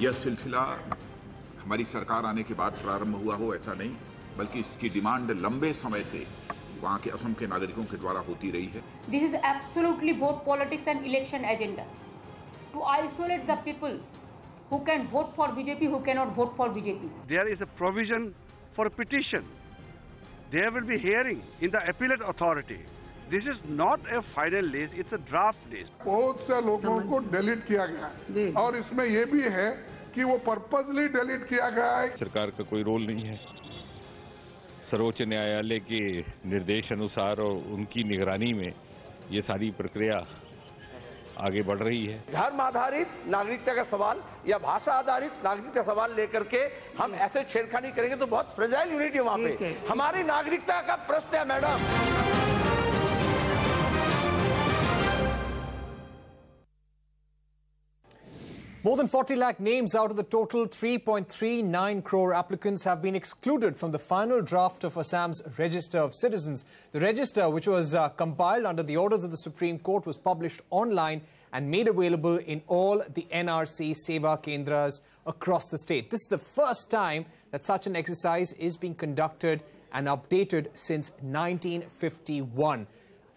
यह सिलसिला हमारी सरकार आने के बाद प्रारंभ हुआ हो ऐसा नहीं, बल्कि इसकी डिमांड लंबे समय से वहाँ के असम के नागरिकों के द्वारा होती रही है। This is absolutely both politics and election agenda to isolate the people who can vote for BJP, who cannot vote for BJP. There is a provision for a petition. There will be hearing in the appellate authority. This is not a final list, it's a draft list. बहुत से लोगों को delete किया गया है और इसमें यह भी है कि वो पर्पसली डिलीट किया गया है। सरकार का कोई रोल नहीं है। सर्वोच्च न्यायालय के निर्देश अनुसार और उनकी निगरानी में ये सारी प्रक्रिया आगे बढ़ रही है। धर्म आधारित नागरिकता का सवाल या भाषा आधारित नागरिकता का सवाल लेकर के हम ऐसे छेड़खानी करेंगे तो बहुत फ्रेजाइल यूनिटी वहाँ पे हमारी नागरिकता का प्रश्न है madam. More than 40 lakh names out of the total 3.39 crore applicants have been excluded from the final draft of Assam's Register of Citizens. The register, which was compiled under the orders of the Supreme Court, was published online and made available in all the NRC Seva Kendras across the state. This is the first time that such an exercise is being conducted and updated since 1951.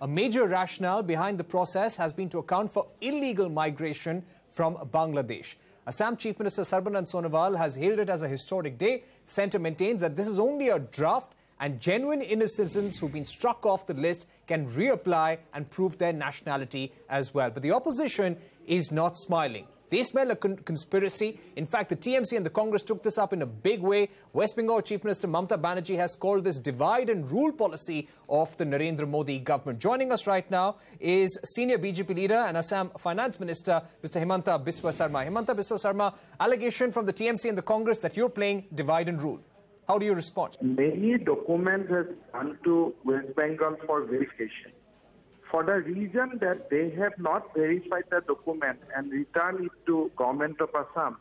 A major rationale behind the process has been to account for illegal migration from Bangladesh. Assam Chief Minister Sarma has hailed it as a historic day. The centre maintains that this is only a draft and genuine inner citizens who've been struck off the list can reapply and prove their nationality as well. But the opposition is not smiling. They smell a conspiracy. In fact, the TMC and the Congress took this up in a big way. West Bengal Chief Minister Mamata Banerjee has called this divide and rule policy of the Narendra Modi government. Joining us right now is senior BJP leader and Assam Finance Minister, Mr. Himanta Biswa Sarma. Himanta Biswa Sarma, allegation from the TMC and the Congress that you're playing divide and rule. How do you respond? Many documents have gone to West Bengal for verification. For the reason that they have not verified the document and returned it to Government of Assam,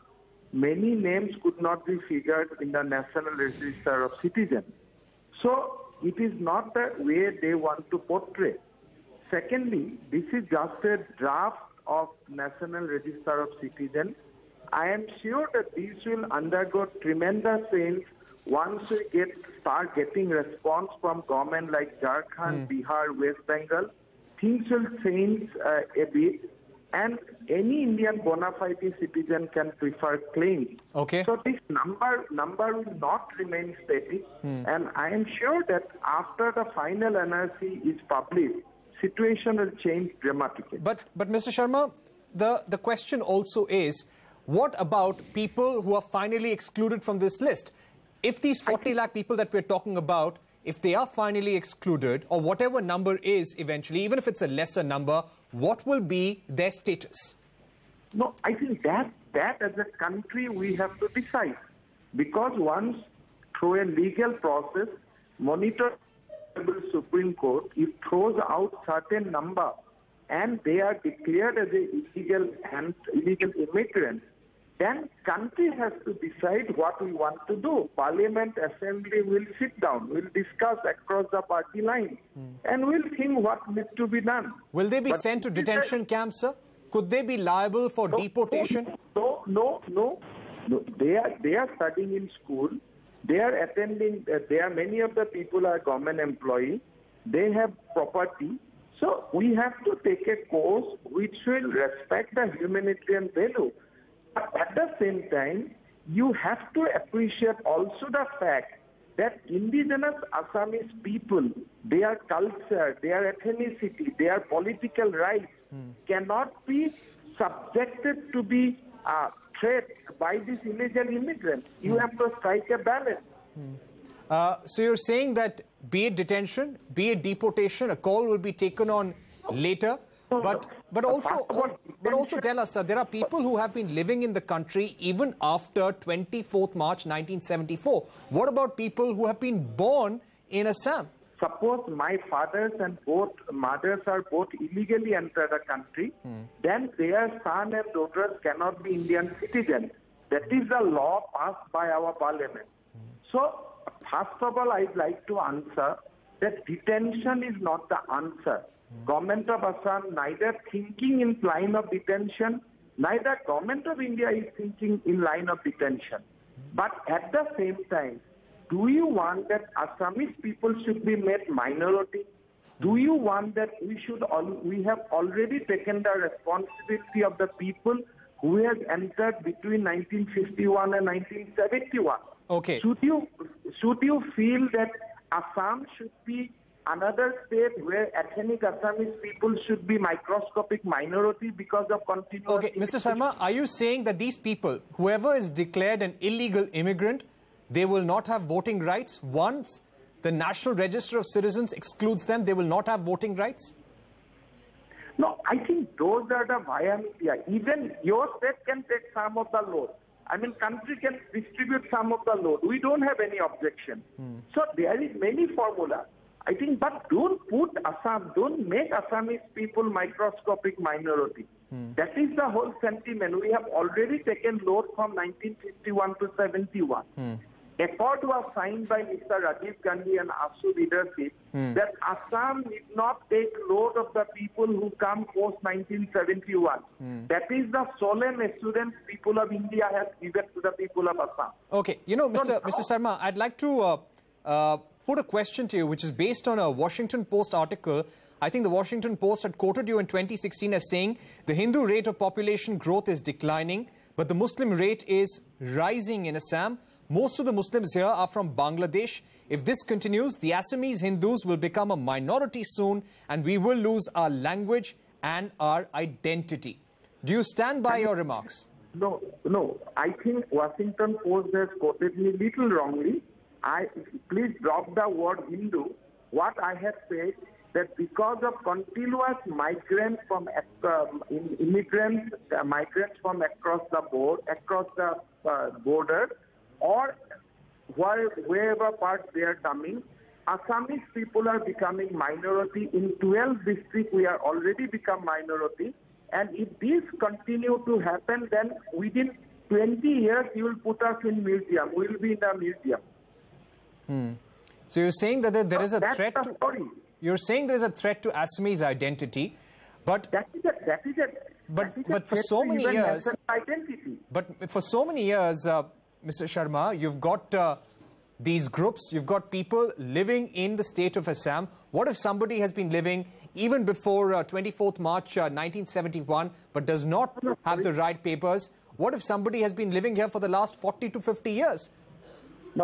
many names could not be figured in the National Register of Citizens. So it is not the way they want to portray. Secondly, this is just a draft of National Register of Citizens. I am sure that this will undergo tremendous change once we start getting response from government like Jharkhand, Bihar, West Bengal. Things will change a bit, and any Indian bona fide citizen can prefer claims. Okay. So this number will not remain steady, and I am sure that after the final NRC is published, situation will change dramatically. But Mr. Sharma, the question also is, what about people who are finally excluded from this list? If these 40 lakh people that we're talking about, if they are finally excluded, or whatever number is eventually, even if it's a lesser number, what will be their status? No, I think that as a country we have to decide. Because once through a legal process, monitored by the Supreme Court, it throws out certain number and they are declared as illegal immigrants, then country has to decide what we want to do. Parliament, Assembly will sit down, will discuss across the party line, and will think what needs to be done. Will they be sent to detention camps, sir? Could they be liable for deportation? No. They are studying in school. They are attending. Many of the people are government employees. They have property. So we have to take a course which will respect the humanitarian value. But at the same time, you have to appreciate also the fact that indigenous Assamese people, their culture, their ethnicity, their political rights cannot be subjected to be threat by these illegal immigrants. You have to strike a balance. So you're saying that be it detention, be it deportation, a call will be taken on later. But also tell us, sir, there are people who have been living in the country even after 24th March 1974. What about people who have been born in Assam? Suppose my fathers and both mothers are both illegally entered the country, then their son and daughters cannot be Indian citizens. That is the law passed by our parliament. So, first of all, I'd like to answer that detention is not the answer. Government of Assam neither thinking in line of detention neither government of India is thinking in line of detention. But at the same time, do you want that Assamese people should be made minority? Do you want that we have already taken the responsibility of the people who have entered between 1951 and 1971? Okay. Should you feel that Assam should be another state where ethnic Assamese people should be microscopic minority because of continuous... Okay, Mr. Sarma, are you saying that these people, whoever is declared an illegal immigrant, they will not have voting rights once the National Register of Citizens excludes them? They will not have voting rights? No, I think those are the via media. Even your state can take some of the load. I mean, country can distribute some of the load. We don't have any objection. So there is many formula. I think, but don't put Assam, don't make Assamese people microscopic minority. That is the whole sentiment. We have already taken load from 1951 to 71. Accord was signed by Mr. Rajiv Gandhi and ASU leadership that Assam need not take load of the people who come post 1971. That is the solemn assurance people of India have given to the people of Assam. Okay, you know, Mr. Sarma, I'd like to put a question to you, which is based on a Washington Post article. I think the Washington Post had quoted you in 2016 as saying the Hindu rate of population growth is declining, but the Muslim rate is rising in Assam. Most of the Muslims here are from Bangladesh. If this continues, the Assamese Hindus will become a minority soon, and we will lose our language and our identity. Do you stand by your remarks? No. I think Washington Post has quoted me little wrongly. Please drop the word Hindu. What I have said that because of continuous migrants from migrants from across the border, or wherever part they are coming, Assamese people are becoming minority. In 12 districts, we are already become minority. And if this continue to happen, then within 20 years, you will put us in museum. We will be in the museum. So you're saying that there is a threat. That's the story. You're saying there is a threat to Assamese identity, but for so many years, Mr. Sharma, you've got these groups, you've got people living in the state of Assam. What if somebody has been living even before 24th March 1971 but does not have the right papers? What if somebody has been living here for the last 40 to 50 years?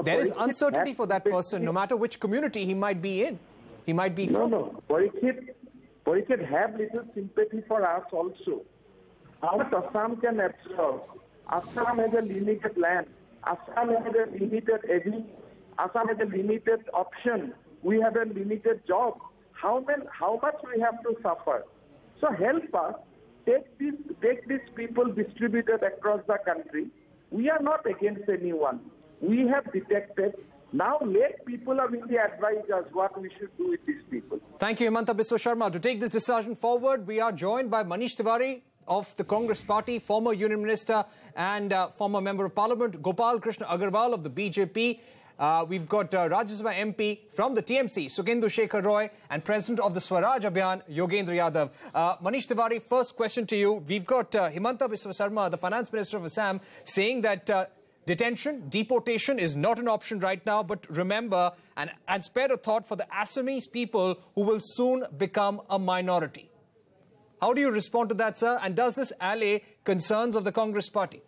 There is uncertainty for that person, no matter which community he might be in. He might be from. No. Parikshit have little sympathy for us also. How much Assam can absorb? Assam has a limited land. Assam has a limited Assam has a limited option. We have a limited job. How much we have to suffer? So help us. Take these people distributed across the country. We are not against anyone. We have detected. Now let people of India advise us what we should do with these people. Thank you, Himanta Biswa Sarma. To take this discussion forward, we are joined by Manish Tiwari of the Congress Party, former Union Minister and former Member of Parliament, Gopal Krishna Agarwal of the BJP. We've got Rajya Sabha MP from the TMC, Sukhendu Shekhar Roy, and President of the Swaraj Abhiyan, Yogendra Yadav. Manish Tiwari, first question to you. We've got Himanta Biswa Sarma, the Finance Minister of Assam, saying that deportation is not an option right now, but remember and spare a thought for the Assamese people who will soon become a minority. How do you respond to that, sir? And does this allay concerns of the Congress Party?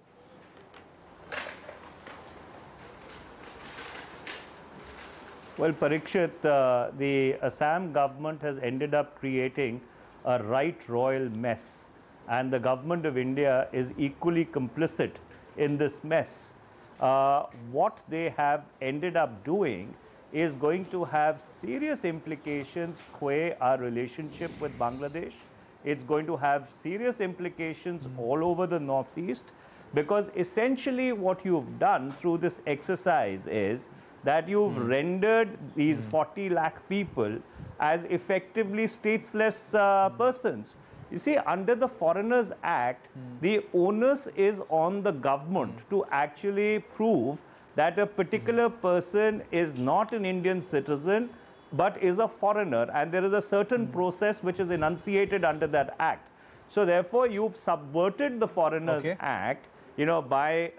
Well, Parikshit, the Assam government has ended up creating a right royal mess, and the government of India is equally complicit in this mess. What they have ended up doing is going to have serious implications for our relationship with Bangladesh. It's going to have serious implications all over the Northeast, because essentially what you've done through this exercise is that you've rendered these 40 lakh people as effectively stateless persons. You see, under the Foreigners Act, the onus is on the government to actually prove that a particular person is not an Indian citizen, but is a foreigner, and there is a certain process which is enunciated under that act. So therefore, you've subverted the Foreigners Act, you know, by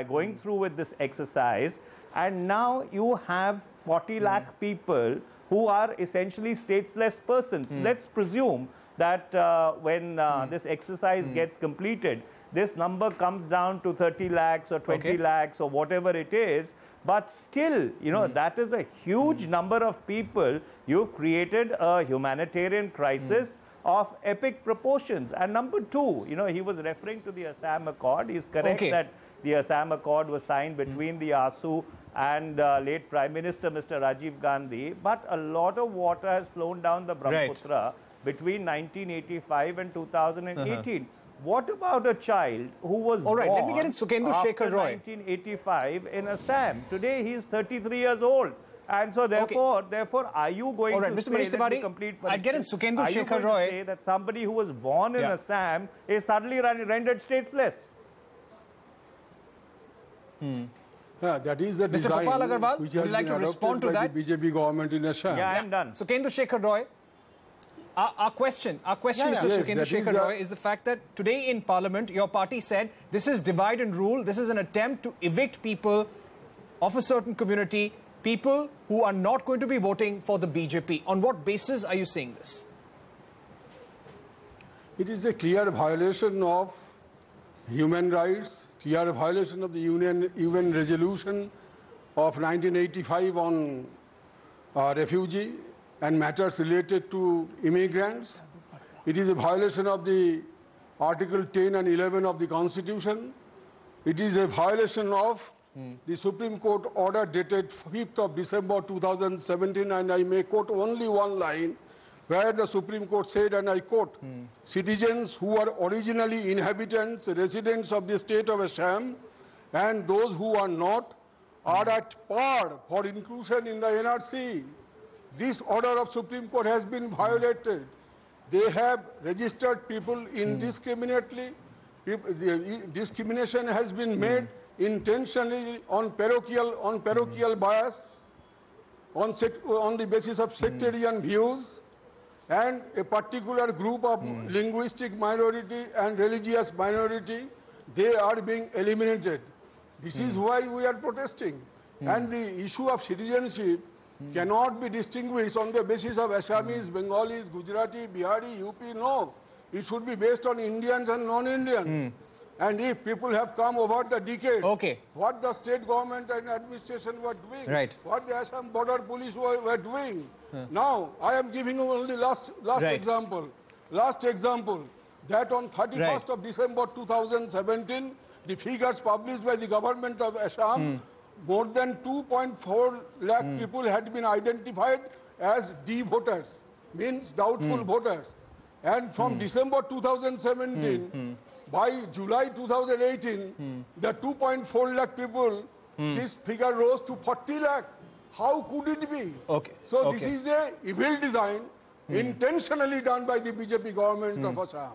going through with this exercise, and now you have 40 lakh people who are essentially stateless persons. Let's presume that when this exercise gets completed, this number comes down to 30 lakhs or 20 lakhs or whatever it is. But still, you know, that is a huge number of people. You've created a humanitarian crisis of epic proportions. And number two, you know, he was referring to the Assam Accord. He's correct that the Assam Accord was signed between the ASU and late Prime Minister Mr. Rajiv Gandhi. But a lot of water has flown down the Brahmaputra between 1985 and 2018. What about a child who was born let me get in Sukhendu Shekhar Roy. 1985 in Assam? Today he is 33 years old. And so therefore, are you going to Mr. Manish Tiwari, I'd get in Sukhendu Shekhar Roy. Say that somebody who was born in Assam is suddenly rendered stateless? That is the Mr. design Gopal Agarwal, which would has you like been to respond to adopted by that? the BJP government in Assam. Yeah, I'm done. Sukhendu Shekhar Roy. Our question, Mr. Sukhendu Shekhar Roy, is the fact that today in Parliament, your party said this is divide and rule. This is an attempt to evict people of a certain community, people who are not going to be voting for the BJP. On what basis are you saying this? It is a clear violation of human rights, clear violation of the UN resolution of 1985 on refugee and matters related to immigrants. It is a violation of the Article 10 and 11 of the Constitution. It is a violation of the Supreme Court order dated 5th of December 2017, and I may quote only one line, where the Supreme Court said, and I quote, citizens who are originally inhabitants, residents of the state of Assam, and those who are not, are at par for inclusion in the NRC. This order of Supreme Court has been violated. They have registered people indiscriminately. Discrimination has been made intentionally on parochial bias, on the basis of sectarian views, and a particular group of linguistic minority and religious minority, they are being eliminated. This is why we are protesting. And the issue of citizenship cannot be distinguished on the basis of Assamese, Bengalis, Gujarati, Bihari, UP. No. It should be based on Indians and non-Indians. And if people have come over the decades, what the state government and administration were doing, what the Assam border police were doing. Now, I am giving you only last example. Last example, that on 31st of December 2017, the figures published by the government of Assam, more than 2.4 lakh people had been identified as D voters, means doubtful voters. And from December 2017, by July 2018, the 2.4 lakh people, this figure rose to 40 lakh. How could it be? So this is a evil design intentionally done by the BJP government of Assam.